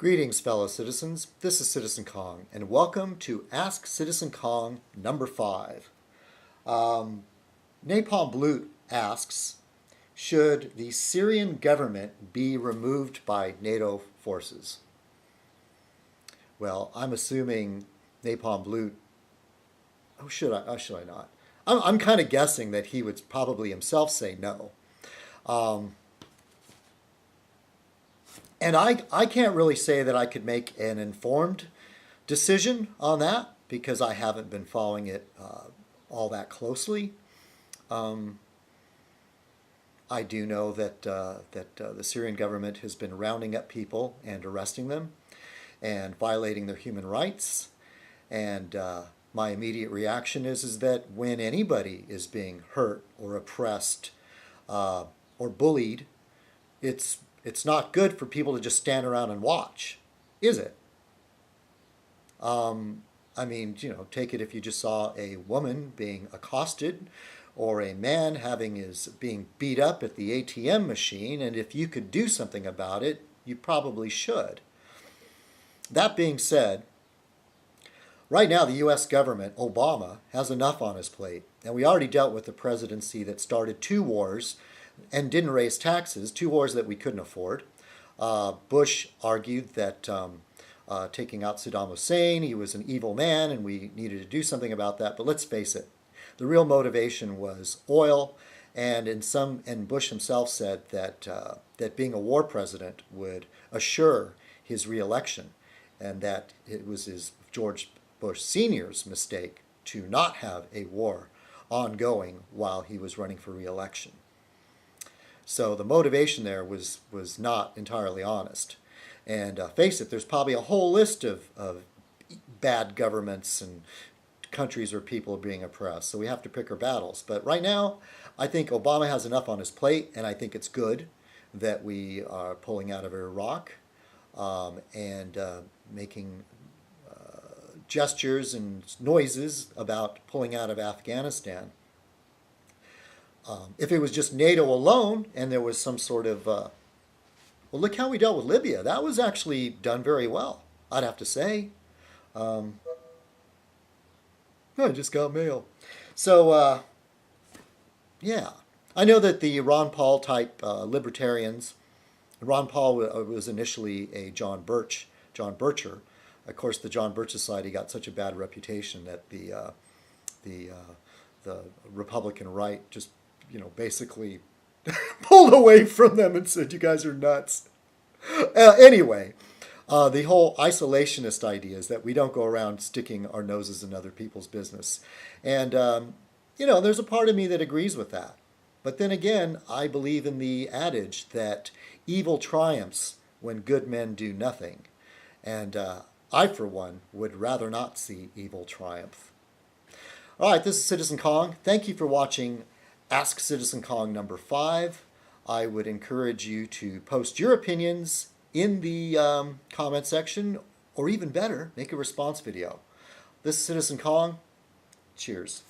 Greetings, fellow citizens. This is Citizen Kong, and welcome to Ask Citizen Kong number 5. Napalm Blut asks, should the Syrian government be removed by NATO forces? Well, I'm assuming Napalm Blut. Oh, should I? Oh, should I not? I'm kind of guessing that he would probably himself say no. And I can't really say that I could make an informed decision on that because I haven't been following it all that closely. I do know that the Syrian government has been rounding up people and arresting them and violating their human rights. And my immediate reaction is that when anybody is being hurt or oppressed or bullied, it's not good for people to just stand around and watch, is it? I mean, take it if you just saw a woman being accosted or a man being beat up at the ATM machine, and if you could do something about it, you probably should. That being said, right now the U.S. government, Obama, has enough on his plate, and we already dealt with the presidency that started 2 wars and didn't raise taxes, 2 wars that we couldn't afford. Bush argued that taking out Saddam Hussein, he was an evil man and we needed to do something about that. But let's face it, the real motivation was oil, and Bush himself said that being a war president would assure his reelection, and that it was George Bush Sr.'s mistake to not have a war ongoing while he was running for reelection. So the motivation there was not entirely honest. And face it, there's probably a whole list of bad governments and countries where people are being oppressed. So we have to pick our battles. But right now, I think Obama has enough on his plate, and I think it's good that we are pulling out of Iraq and making gestures and noises about pulling out of Afghanistan. If it was just NATO alone and there was some sort of, well, look how we dealt with Libya. That was actually done very well, I'd have to say. I just got mail. So, yeah. I know that the Ron Paul type libertarians, Ron Paul was initially a John Bircher. Of course, the John Birch Society got such a bad reputation that the Republican right just basically pulled away from them and said, you guys are nuts. Anyway, the whole isolationist idea is that we don't go around sticking our noses in other people's business. And, there's a part of me that agrees with that. But then again, I believe in the adage that evil triumphs when good men do nothing. And I, for one, would rather not see evil triumph. All right, this is Citizen Kong. Thank you for watching Ask Citizen Kong number 5. I would encourage you to post your opinions in the comment section, or even better, make a response video. This is Citizen Kong. Cheers.